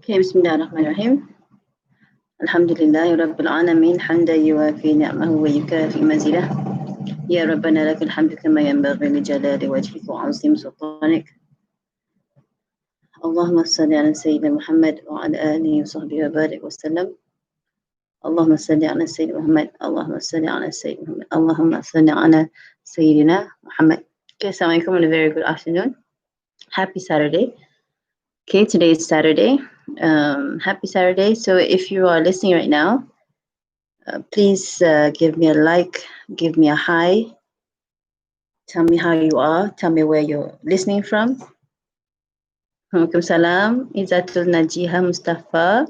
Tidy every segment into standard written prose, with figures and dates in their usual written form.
Okay, bismillahirrahmanirrahim. Alhamdulillahi rabbil alamin, hamdan yuwafi ni'amahu wa yukafi mazidah. Ya Rabbana lakal hamdu kama yanbaghi li jalali wajhika wa 'azim sultanik. Allahumma salli ala sayyidina Muhammad wa ala alihi wa sahbihi wa barik wa sallam. Allahumma salli ala sayyidina Muhammad. Allahumma salli ala sayyidina Muhammad. Allahumma salli ala sayyidina Muhammad. Okay, Assalamualaikum and a very good afternoon. Happy Saturday. Okay, today is Saturday. Happy Saturday. So if you are listening right now, please give me a like, give me a hi, tell me how you are, tell me where you're listening from. Waalaikumsalam, Izzatul Najiha Mustafa.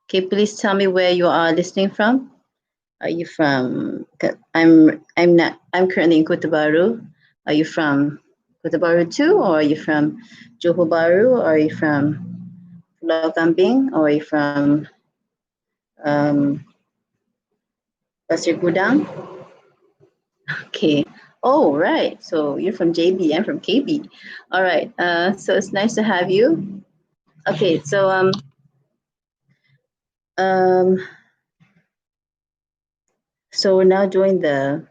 Okay, please tell me where you are listening from. Are you from, I'm currently in Kota Baru. Are you from Kota Baru too, or are you from Johor Bahru, or are you from Pulau Kambing, or are you from Pasir Gudang? Okay. Oh, right. So you're from JB. I'm from KB. All right. So it's nice to have you. Okay. So so we're now doing the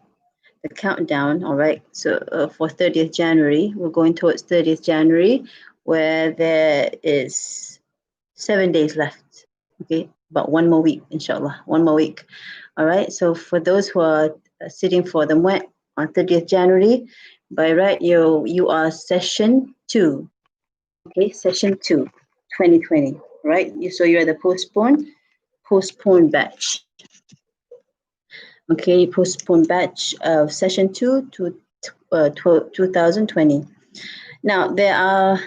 countdown. All right. So for 30th January, we're going towards 30th January, where there is 7 days left. Okay. About one more week, inshallah. One more week. All right. So for those who are sitting for the MEMANG on 30th January, by right, you are session 2. Okay, session 2, 2020. Right. So you're the postponed batch. Okay, postponed batch of session 2 to 2020. Now there are.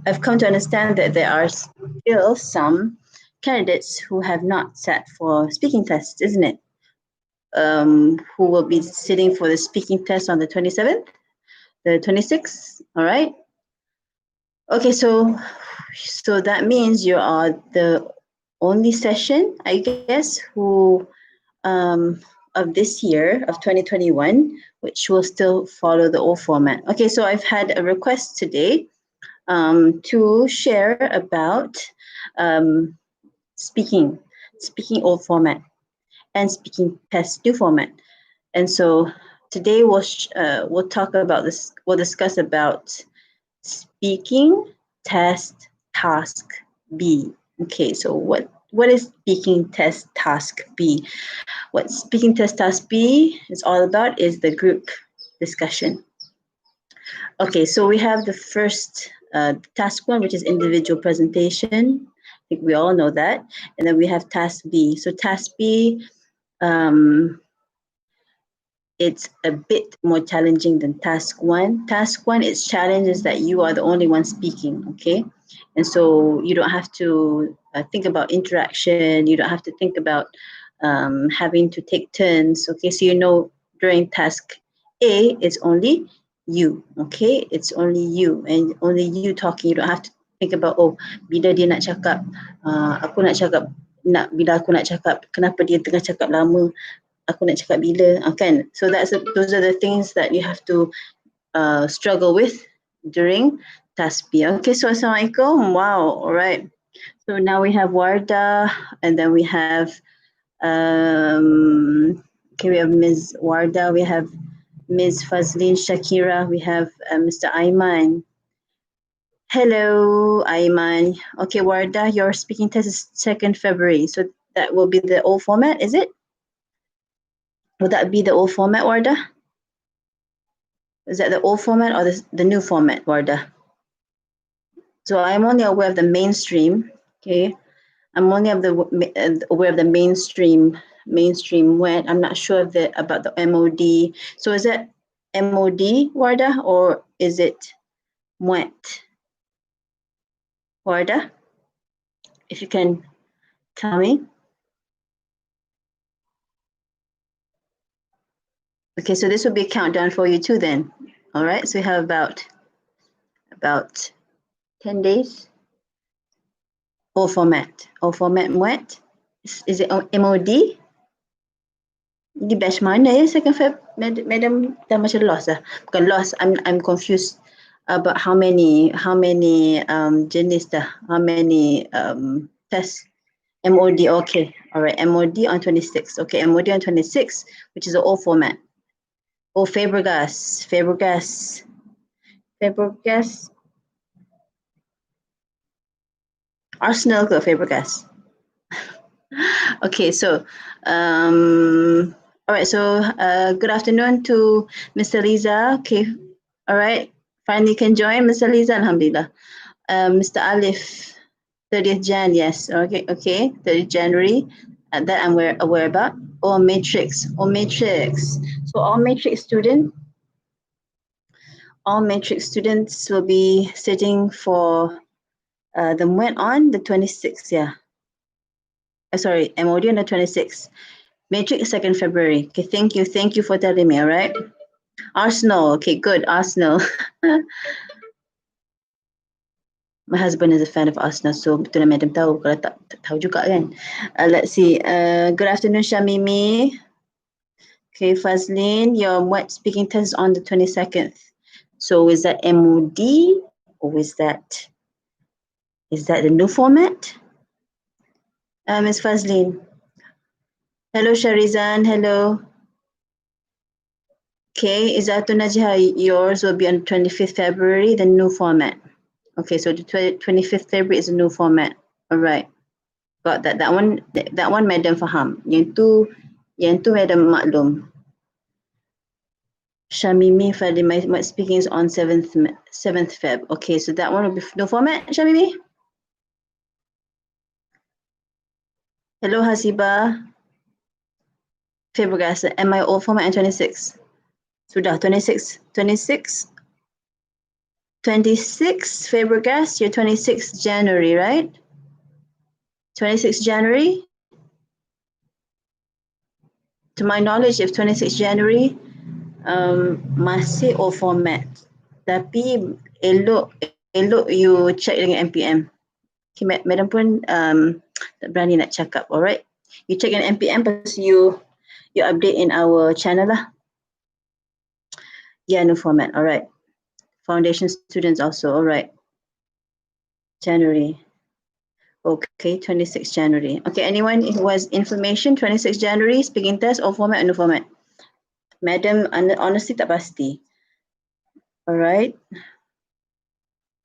I've come to understand that there are still some candidates who have not sat for speaking tests, isn't it? Who will be sitting for the speaking test on the 27th, the 26th, all right? Okay, so that means you are the only session, I guess, who of this year, of 2021, which will still follow the old format. Okay, so I've had a request today to share about speaking old format and speaking test new format. And so today we'll talk about this. We'll discuss about speaking test task B. Okay, so what is speaking test task B? What speaking test task B is all about is the group discussion. Okay, so we have the first task 1, which is individual presentation. I think we all know that. And then we have task B. So task B, it's a bit more challenging than task 1. Task 1, its challenge is that you are the only one speaking, okay? And so you don't have to think about interaction. You don't have to think about having to take turns, okay? So you know during task A, it's only you, okay? It's only you and only you talking. You don't have to think about, oh, bila dia nak cakap, aku nak cakap, bila aku nak cakap, kenapa dia tengah cakap lama, aku nak cakap bila, kan? So those are the things that you have to struggle with during task B. Okay, so Assalamualaikum. Wow, all right. So now we have Warda, and then we have okay, we have Ms. Warda, we have Ms. Fazlin Shakira, we have Mr. Ayman. Hello, Ayman. Okay, Warda, your speaking test is 2nd February. So that will be the old format, is it? Would that be the old format, Warda? Is that the old format or the new format, Warda? So I'm only aware of the mainstream, okay? I'm only aware of the mainstream MEMANG. I'm not sure about the MOD. So is that MOD, Warda, or is it MEMANG? Warda, if you can tell me. Okay, so this will be a countdown for you too then. All right, so we have about 10 days. Old format MEMANG. Is it MOD? Di batch mana ya 2nd Feb? Madam dah macam lost lah. Bukan lost, I'm confused. About how many jenis dah, how many tests. MOD, okay, all right, MOD on 26, okay, MOD on 26, which is an old format. Oh, Fabregas, Arsenal ke Fabregas? Okay, so all right, so good afternoon to Mr. Liza. Okay, all right, finally can join Mr. Liza, alhamdulillah. Mr. Alif, 30th Jan, yes, okay, 30th January, that I'm aware about. Or matrix. So all matrix students will be sitting for the MEMANG on the 26th, yeah. Sorry, MOD on the 26th. Matrix 2nd February. Okay, thank you for telling me, all right? Arsenal, okay, good, Arsenal. My husband is a fan of Arsenal, so betul lah madam tahu, kalau tak tahu juga kan. Let's see, good afternoon Shamimi. Okay, Fazlin, your MEMANG speaking test is on the 22nd. So is that MOD or is that the new format? Ms. Fazlin. Hello Sharizan, hello. Okay, Izatun Najha, yours will be on 25th February, the new format. Okay, so the 25th February is a new format. All right, got that. That one, Madam faham. Yang tu Madam maklum. Shamimi Fadli, my speaking is on 7th Feb. Okay, so that one will be no format, Shamimi? Hello Hasiba. Fabregas, MIO format and 26. Sudah, 26 Fabregas, you're 26 January, right? 26 January? To my knowledge, if 26 January, masih all format. Tapi elok you check dengan MPM. Okay, Madam pun tak berani nak cakap, alright? You check dengan MPM, plus you update in our channel lah. Yeah, no format, alright. Foundation students also, alright. January. Okay, 26 January. Okay, anyone who has information, 26 January, speaking test, all format or no format? Madam, honestly tak pasti. Alright.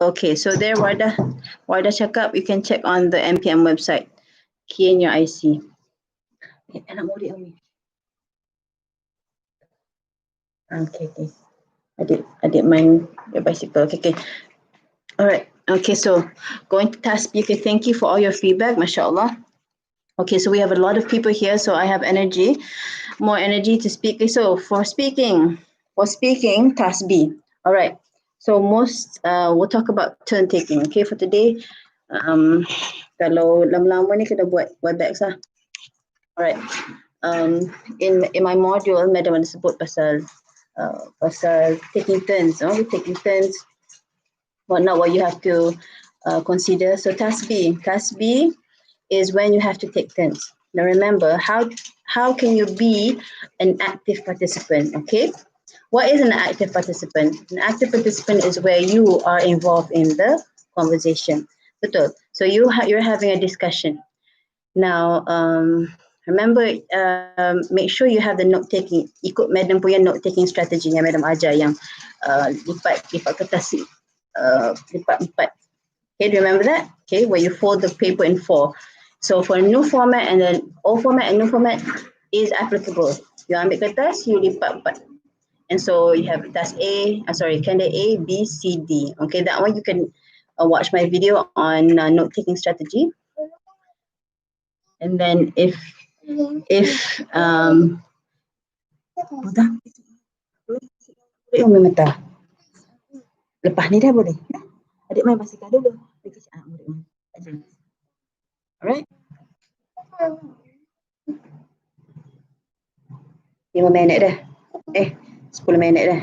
Okay, so there, Wardah cakap, you can check on the MPM website. Key in your IC. Anak murid kami. Okay. Adik main your bicycle. Okay. Alright. Okay, so going to task B. Okay, thank you for all your feedback, mashallah. Okay, so we have a lot of people here, so I have more energy to speak. Okay, so for speaking, task B. Alright. So we'll talk about turn taking. Okay, for today, kalau lama-lama ni kena buat WebEx lah. Alright. In my module, Madam ada sebut pasal taking turns. Taking turns. What you have to consider. So task B is when you have to take turns. Now remember, how can you be an active participant? Okay. What is an active participant? An active participant is where you are involved in the conversation. Betul. So you're having a discussion. Now, remember, make sure you have the note taking. Ikut Madam punya note taking strategy yang Madam ajar yang lipat kertas lipat empat. Okay, do you remember that? Okay, where you fold the paper in 4. So for a new format and then old format and new format is applicable. You ambil kertas, you lipat 4. And so you have task candidate A, B, C, D. Okay, that one you can watch my video on note taking strategy. And then if lepas ni dah boleh. Adik main basikal dulu. Alright. 5 minit dah. 10 minit dah.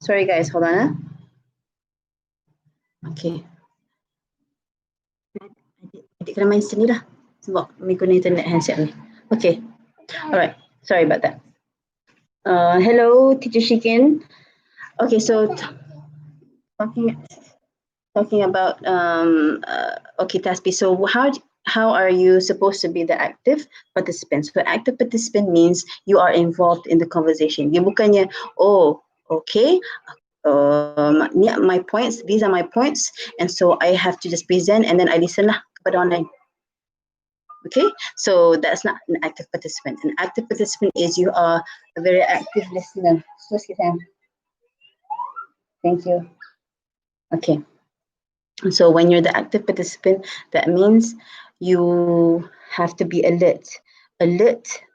Sorry guys, hold on. Okay. Adik kena main sini dah. Sebab menggunakan internet handset ni. Okay. Alright. Sorry about that. Hello, Teacher Shikin. Okay, so talking about okay, Taspi. So how are you supposed to be the active participant? So active participant means you are involved in the conversation. Dia bukannya, oh, okay, my points, these are my points, and so I have to just present and then I listen lah kepada orang lain. Okay, so that's not an active participant. An active participant is you are a very active listener. Thank you. Okay. So when you're the active participant, that means you have to be alert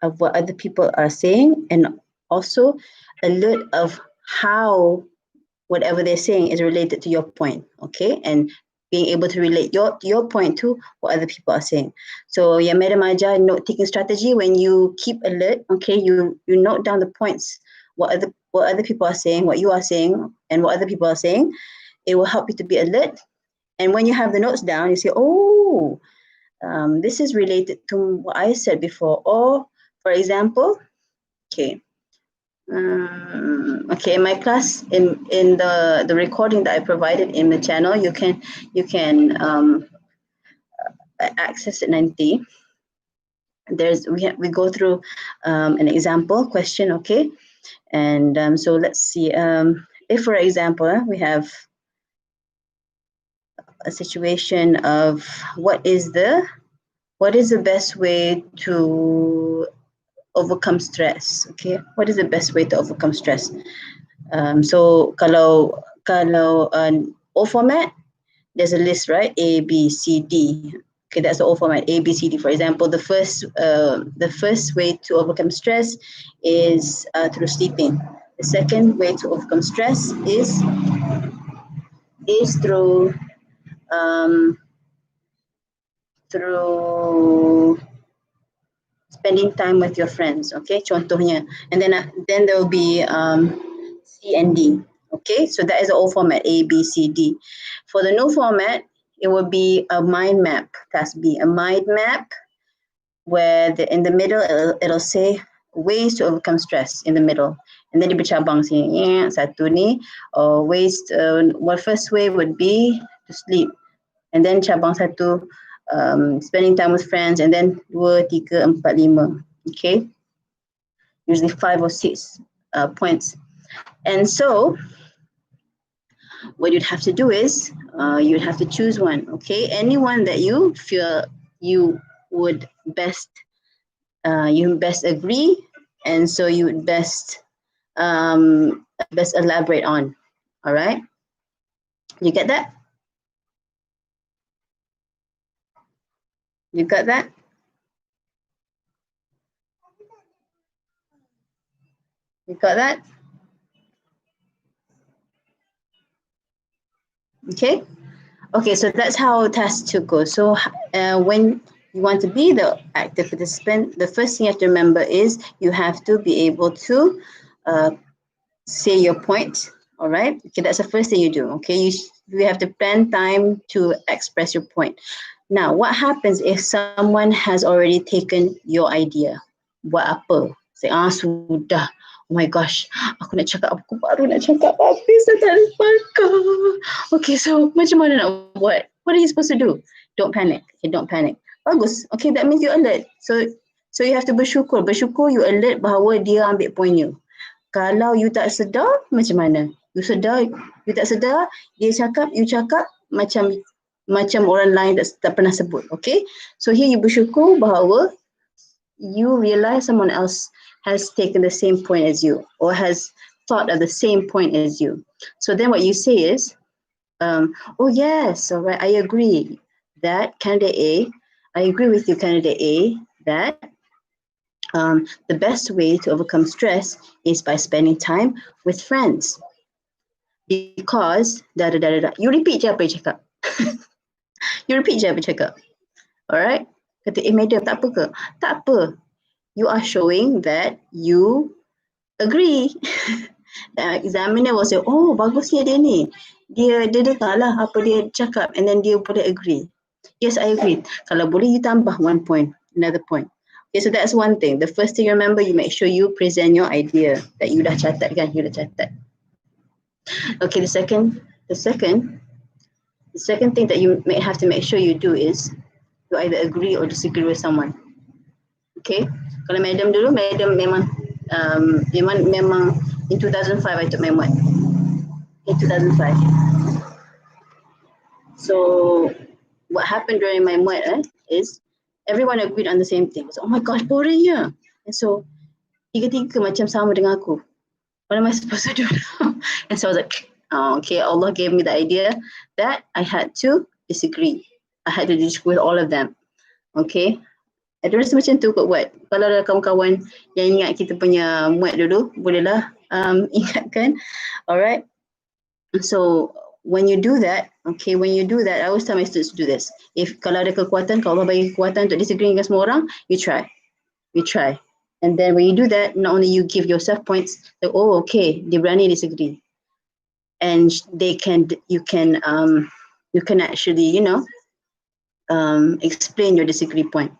of what other people are saying, and also alert of how whatever they're saying is related to your point, okay? And being able to relate your point to what other people are saying. So yeah, Madam Aja, note-taking strategy, when you keep alert, okay, you note down the points, what other people are saying, what you are saying, and what other people are saying. It will help you to be alert. And when you have the notes down, you say, oh, this is related to what I said before. Or, for example, okay, okay, in my class, in the recording that I provided in the channel, you can access it nanti. We go through an example question, okay, and so let's see. If, for example, we have a situation of what is the best way to overcome stress, okay? What is the best way to overcome stress? So kalau O format, there's a list, right? A, B, C, D. Okay, that's the O format, A, B, C, D. For example, the first way to overcome stress is through sleeping. The second way to overcome stress is through spending time with your friends, okay? Contohnya, and then there will be C and D, okay? So that is the old format, A, B, C, D. For the new format, it will be a mind map, task B, a mind map where in the middle, it'll say ways to overcome stress in the middle. And then dia bercabang sini, satu ni, ways, first way would be to sleep. And then cabang satu, spending time with friends, and then 2, 3, 4, 5, okay? Usually 5 or 6 points. And so what you'd have to do is you'd have to choose one, okay? Anyone that you feel you would best agree, and so you would best elaborate on. All right, you get that? You got that? You got that? Okay. Okay, so that's how task 2 goes. So when you want to be the active participant, the first thing you have to remember is you have to be able to say your point. All right. Okay, that's the first thing you do. Okay, you have to plan time to express your point. Now, what happens if someone has already taken your idea? Buat apa? Say, sudah. Oh my gosh, aku baru nak cakap habis dah tak lupa. Okay, so macam mana nak buat? What are you supposed to do? Don't panic. Okay, don't panic. Bagus. Okay, that means you alert. So you have to bersyukur. Bersyukur you alert bahawa dia ambil point you. Kalau you tak sedar, macam mana? You sedar, you tak sedar, dia cakap, you cakap macam orang lain tak pernah sebut. Okay? So here you bersyukur bahawa you realize someone else has taken the same point as you, or has thought of the same point as you. So then what you say is, oh yes, all right, I agree that candidate A, I agree with you, candidate A, that the best way to overcome stress is by spending time with friends. Because, you repeat je apa you cakap. You repeat je apa you cakap. Alright? Kata, madam, tak apa ke? Tak apa. You are showing that you agree. The examiner will say, oh, bagusnya dia ni. Dia dengar lah apa dia cakap, and then dia boleh agree. Yes, I agree. Kalau boleh, you tambah 1 point, another point. Okay, so that's one thing. The first thing you remember, you make sure you present your idea that you dah catat kan, you dah catat. Okay, the second thing that you may have to make sure you do is you either agree or disagree with someone. Okay, kalau madam dulu, madam memang in 2005 I took MEMANG in 2005. So what happened during my MEMANG is everyone agreed on the same thing. So, oh my gosh, boring ya. And so tiga-tiga macam sama dengan aku. What am I supposed to do now? And so I was like, oh, okay, Allah gave me the idea that I had to disagree. I had to disagree with all of them. Okay. Ada rasa macam tu kot buat. Kalau ada kawan-kawan yang ingat kita punya MUET dulu, bolehlah ingatkan. Alright. So when you do that, okay, I always tell my students to do this. Kalau ada kekuatan, kalau Allah bagi kekuatan untuk disagree dengan semua orang, you try. And then when you do that, not only you give yourself points, like, oh, okay, they berani disagree. And you can actually, explain your disagree point.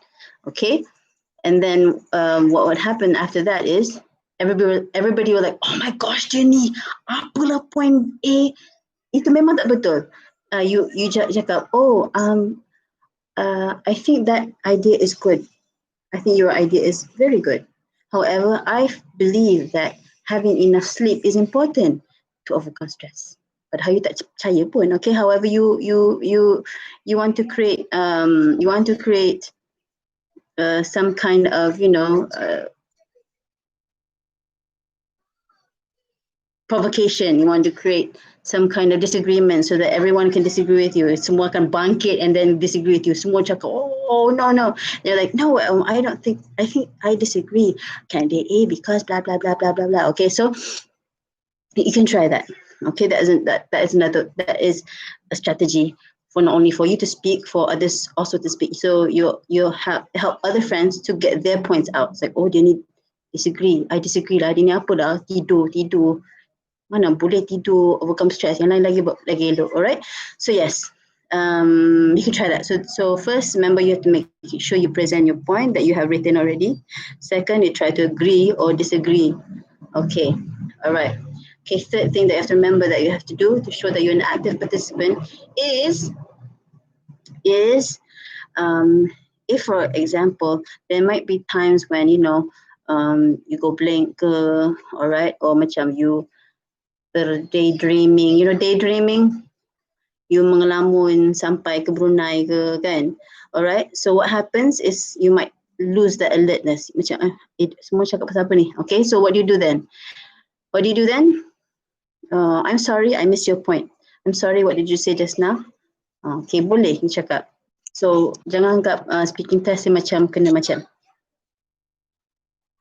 Okay, and then what would happen after that is everybody will like, oh my gosh, Jenny, apalah point A, itu memang tak betul. You cakap, oh, I think that idea is good. I think your idea is very good. However, I believe that having enough sleep is important to overcome stress. But how you tak percaya pun, okay? However, you want to create some kind of, provocation. You want to create some kind of disagreement so that everyone can disagree with you. Semua akan bangkit and then disagree with you. Semua cakap, oh, no. They're like, no, I think I disagree. Candidate A because blah, blah, blah, blah, blah, blah. Okay, so you can try that. Okay, that is a strategy for not only for you to speak, for others also to speak. So you help other friends to get their points out. It's like, oh, they need disagree. I disagree lah. Dia ni apa dah? Tidur. Mana boleh tidur, overcome stress. Yang lain lagi elok. Alright. So yes, you can try that. So first, remember you have to make sure you present your point that you have written already. Second, you try to agree or disagree. Okay. Alright. Okay, third thing that you have to remember that you have to do to show that you're an active participant is if, for example, there might be times when, you go blank, alright, or macam you daydreaming. Daydreaming, you mengelamun sampai ke Brunei ke, kan? Alright, so what happens is you might lose the alertness. Macam, semua cakap pasal apa ni? Okay, so what do you do then? I'm sorry, I missed your point. I'm sorry, what did you say just now? Okay, boleh you cakap. So, jangan anggap speaking test ni kena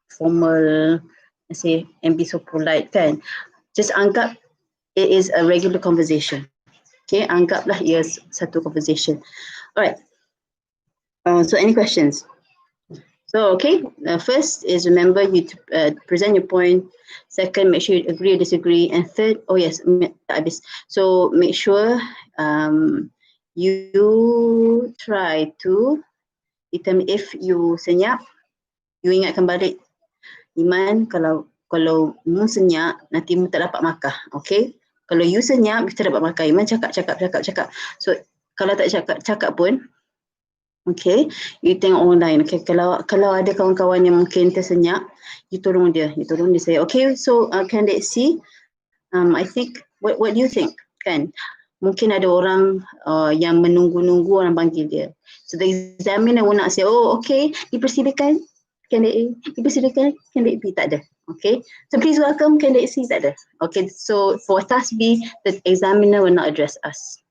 formal, say, and be so polite, kan? Just anggap it is a regular conversation. Okay, anggaplah ia satu conversation. Alright. So, any questions? So, okay, first is remember you to present your point. Second, make sure you agree or disagree. And third, oh yes, so make sure you try to determine if you senyap, you ingatkan balik, Iman, kalau mu senyap, nanti mu tak dapat makan. Okay? Kalau you senyap, you tak dapat makan. Iman cakap. So, kalau tak cakap pun, okay, you tengok orang lain. Okay, kalau ada kawan-kawan yang mungkin tersenyap, you tolong dia say, okay, so candidate C, I think, what do you think? Kan? Mungkin ada orang yang menunggu orang panggil dia. So the examiner will not say, oh, okay, dipersilakan candidate A, dipersilakan candidate B, tak ada. Okay, so please welcome candidate C, tak ada. Okay, so for task B, the examiner will not address us.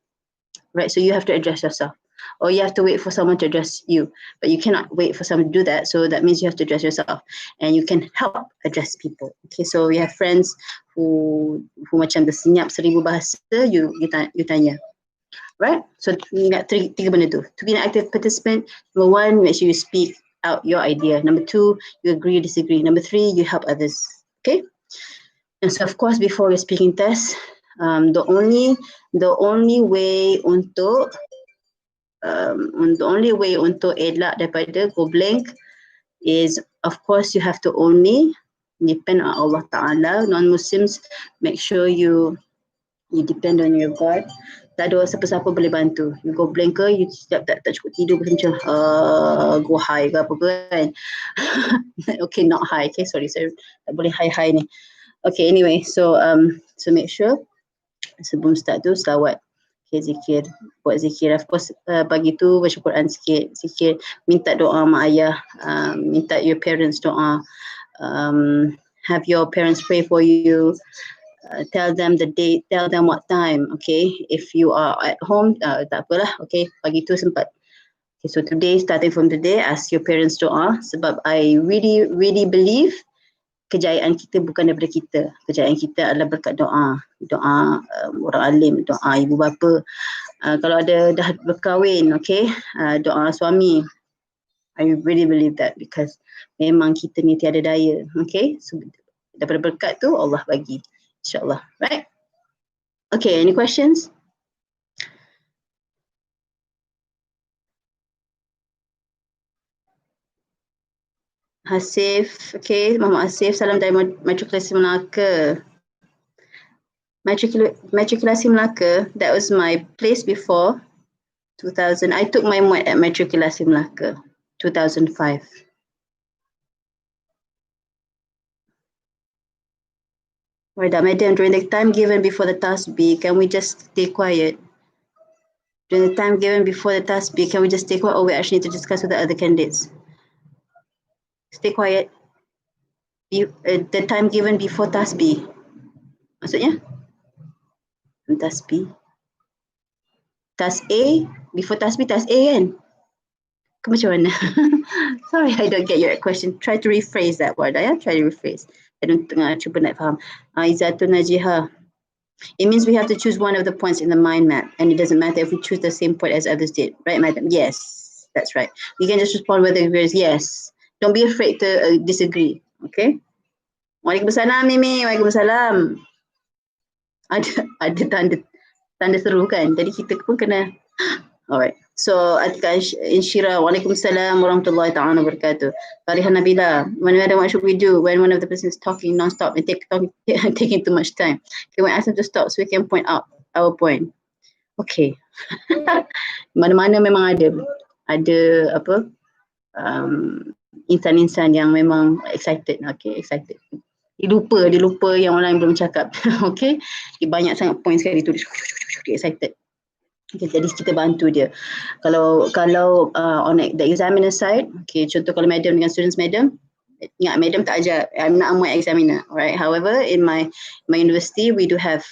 Right, so you have to address yourself. Or you have to wait for someone to address you, but you cannot wait for someone to do that. So that means you have to address yourself, and you can help address people. Okay, so you have friends who macam tersenyap 1000 bahasa, you tanya, right? So you got tiga benda tu. To be an active participant, number 1, make sure you speak out your idea. Number 2, you agree or disagree. Number 3, you help others. Okay, and so of course before your speaking test, the only way untuk elak daripada go blank is, of course, you have to only depend on Allah Ta'ala. Non-Muslims, make sure you You depend on your God. Tak ada siapa-siapa boleh bantu. You go blank ke, you tak cukup tidur macam go high ke apa ke kan. Okay, not high. Okay, sorry. Tak boleh high ni. Okay, anyway, so make sure sebelum start tu selawat. Okay, zikir. Buat zikir. Of course, pagi tu baca Quran sikit. Zikir. Minta doa mak ayah. Minta your parents doa. Have your parents pray for you. Tell them the date, tell them what time, okay? If you are at home, tak apalah, okay? Pagi tu sempat. Okay, so today, starting from today, ask your parents doa. Sebab I really, really believe kejayaan kita bukan daripada kita. Kejayaan kita adalah berkat doa. Doa orang alim, doa ibu bapa. Kalau ada dah berkahwin, okay? Doa suami. I really believe that because memang kita ni tiada daya, okay? So, daripada berkat tu, Allah bagi. InsyaAllah, right? Okay, any questions? Hasif, okay, Muhammad Hasif, salam dari Matriculasi Melaka. Matriculasi Melaka, that was my place before 2000. I took my MUET at Matriculasi Melaka, 2005. Rida, madam, during the time given before the task B, can we just stay quiet? During the time given before the task B, can we just stay quiet or we actually need to discuss with the other candidates? Stay quiet. The time given before task B. Maksudnya? Task B. Task A, before task B, task A kan? Ke macam mana? Sorry, I don't get your question. Try to rephrase that word. Try to rephrase. I don't cuba nak faham. Izzatun Najiha. It means we have to choose one of the points in the mind map, and it doesn't matter if we choose the same point as others did, right, madam? Yes, that's right. You can just respond whether it is yes. Don't be afraid to disagree. Okay. Waalaikumsalam, Mimi. Waalaikumsalam. Ada tanda seru kan? Jadi kita pun kena. Alright. So Atika Inshira, Waalaikumsalam warahmatullahi ta'ala wabarakatuh. Fariha Nabila, what should we do when one of the person is talking non-stop and taking too much time? Can we ask them to stop so we can point out our point? Okay. Mana-mana memang ada apa insan-insan yang memang excited. Okay, excited. Dia lupa yang orang lain belum cakap. Okay. Dia banyak sangat points sekali tu. Dia excited. Okay, jadi kita bantu dia. Kalau on the examiner side, okay, contoh kalau madam dengan students madam, ingat madam tak ajar, I'm not a MUET examiner, right? However, in my university we do have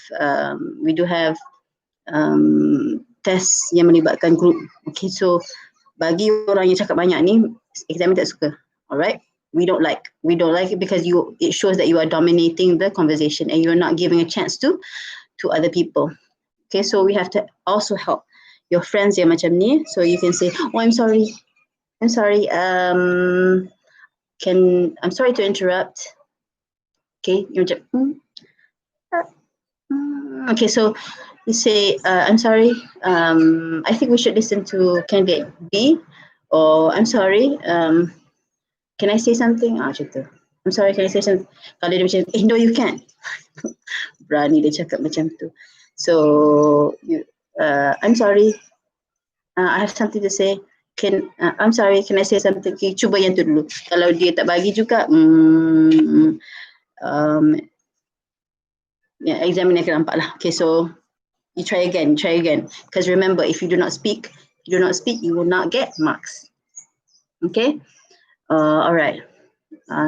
test yang melibatkan group. Okay, so bagi orang yang cakap banyak ni, examiner tak suka, alright? We don't like it because it shows that you are dominating the conversation and you're not giving a chance to other people. Okay, so we have to also help your friends yang macam ni. So you can say, oh, I'm sorry. I'm sorry to interrupt. Okay, you macam, okay, so you say, I'm sorry. I think we should listen to candidate B. Or I'm sorry. Can I say something? Macam tu. I'm sorry, can I say something? Kalau dia macam, no, you can't. Berani dia cakap macam tu. So, I'm sorry. I have something to say. I'm sorry. Can I say something? Okay, cuba yang tu dulu. Kalau dia tak bagi juga, examiner akan nampak lah. Okay, so you try again. Because remember, if you do not speak, you will not get marks. Okay. Alright.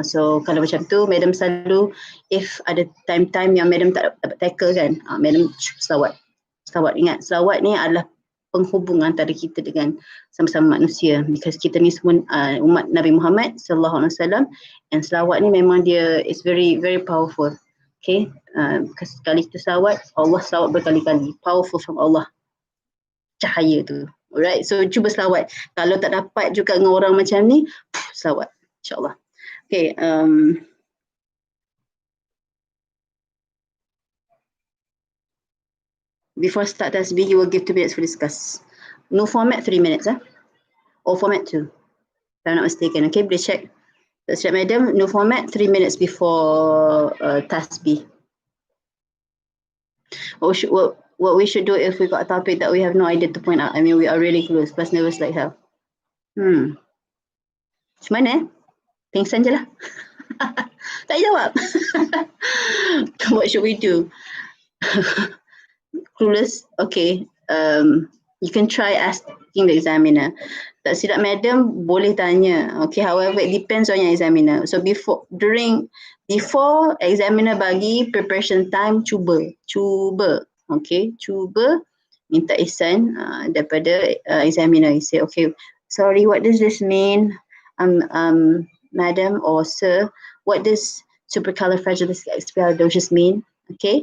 So kalau macam tu, madam selalu, if ada time yang madam tak dapat tackle kan, madam selawat. Ingat, selawat ni adalah penghubung antara kita dengan sama-sama manusia. Because kita ni semua umat Nabi Muhammad sallallahu alaihi wasallam, and selawat ni memang dia is very very powerful. Okay, because sekali kita selawat, Allah selawat berkali-kali. Powerful from Allah. Cahaya tu. Alright, so cuba selawat. Kalau tak dapat juga dengan orang macam ni, selawat. InsyaAllah. Okay, before start tasbih, you will give 2 minutes for discuss. No format, 3 minutes. Or format 2. If I'm not mistaken. Okay, boleh check. Let's check, madam. No format, 3 minutes before tasbih. What we should do if we got a topic that we have no idea to point out. I mean, we are really close, plus nervous like hell. Macam mana? Pingsan je lah. Tak jawab. What should we do? Clueless? Okay. You can try asking the examiner. Tak silap madam, boleh tanya. Okay, however, it depends on your examiner. So before examiner bagi preparation time, cuba. Okay, cuba minta ihsan daripada examiner. You say, okay, sorry, what does this mean? Madam or sir, what does supercalifragilisticexpialidocious mean? Okay,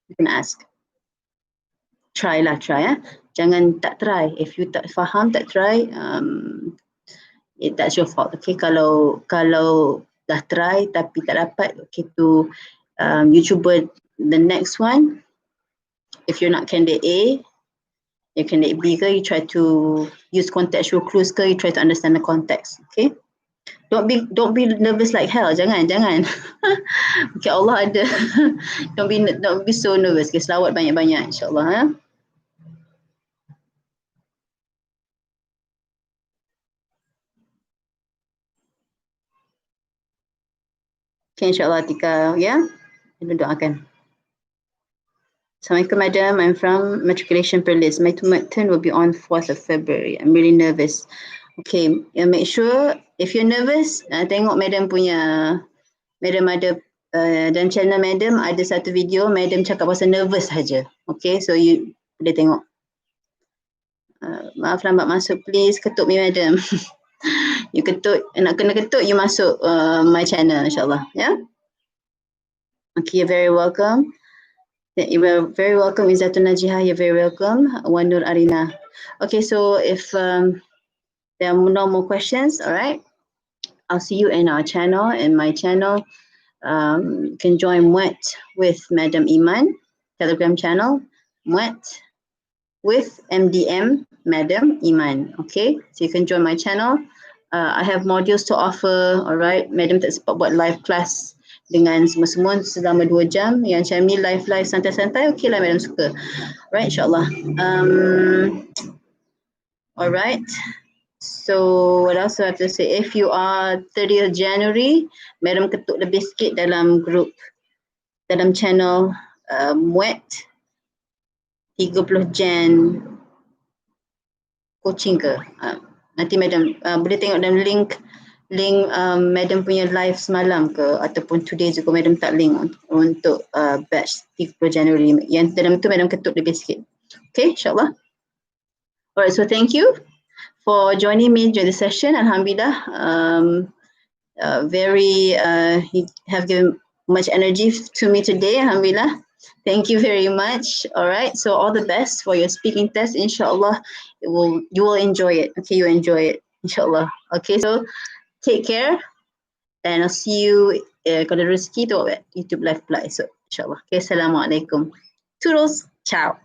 you can ask. Try. Jangan tak try. If you tak faham, tak try, that's your fault. Okay, kalau dah try tapi tak dapat, okay, you cuba the next one. If you're not candidate A, you're candidate B ke, you try to use contextual clues ke, you try to understand the context. Okay, don't be nervous like hell. Jangan. Okay, Allah ada. don't be so nervous. Okay, selawat banyak-banyak insyaAllah. Okay, insyaAllah Tika, ya. Kita doakan. Assalamualaikum madam, I'm from Matriculation Perlis. My turn will be on 4th of February. I'm really nervous. Okay, make sure if you're nervous, tengok madam punya, madam ada dalam channel madam ada satu video, madam cakap pasal nervous saja. Okay, so you boleh tengok. Maaf lambat masuk, please ketuk me madam. You ketuk, nak kena ketuk, you masuk my channel insyaAllah, ya. Okay, you're very welcome. You're very welcome, Izzatun Najihah, you're very welcome. Wanur Arina. Okay, so if there are no more questions, all right, I'll see you in our channel, in my channel. You can join MEMANG with Madam Iman, Telegram channel, MEMANG with MDM, Madam Iman. Okay, so you can join my channel. I have modules to offer, alright. Madam tak sempat buat live class dengan semua selama 2 jam. Yang macam ni live santai-santai, okay lah Madam suka. Right, insyaAllah. Alright. So what else do I have to say? If you are 30th January, Madam ketuk lebih sikit dalam group, dalam channel MUET 30 Jan coaching ke? Nanti Madam boleh tengok dalam link Madam punya live semalam ke, ataupun today juga Madam tak link untuk batch 30 January. Yang dalam tu Madam ketuk lebih sikit. Okay, insyaAllah. Alright, so thank you for joining me during the session. Alhamdulillah, you have given much energy to me today. Alhamdulillah. Thank you very much. All right, so all the best for your speaking test. Inshallah, you will enjoy it. Okay, you enjoy it. Inshallah. Okay, so take care, and I'll see you kalau rezeki tu YouTube live pula esok. Inshallah. Okay, Assalamualaikum. Toodles. Ciao.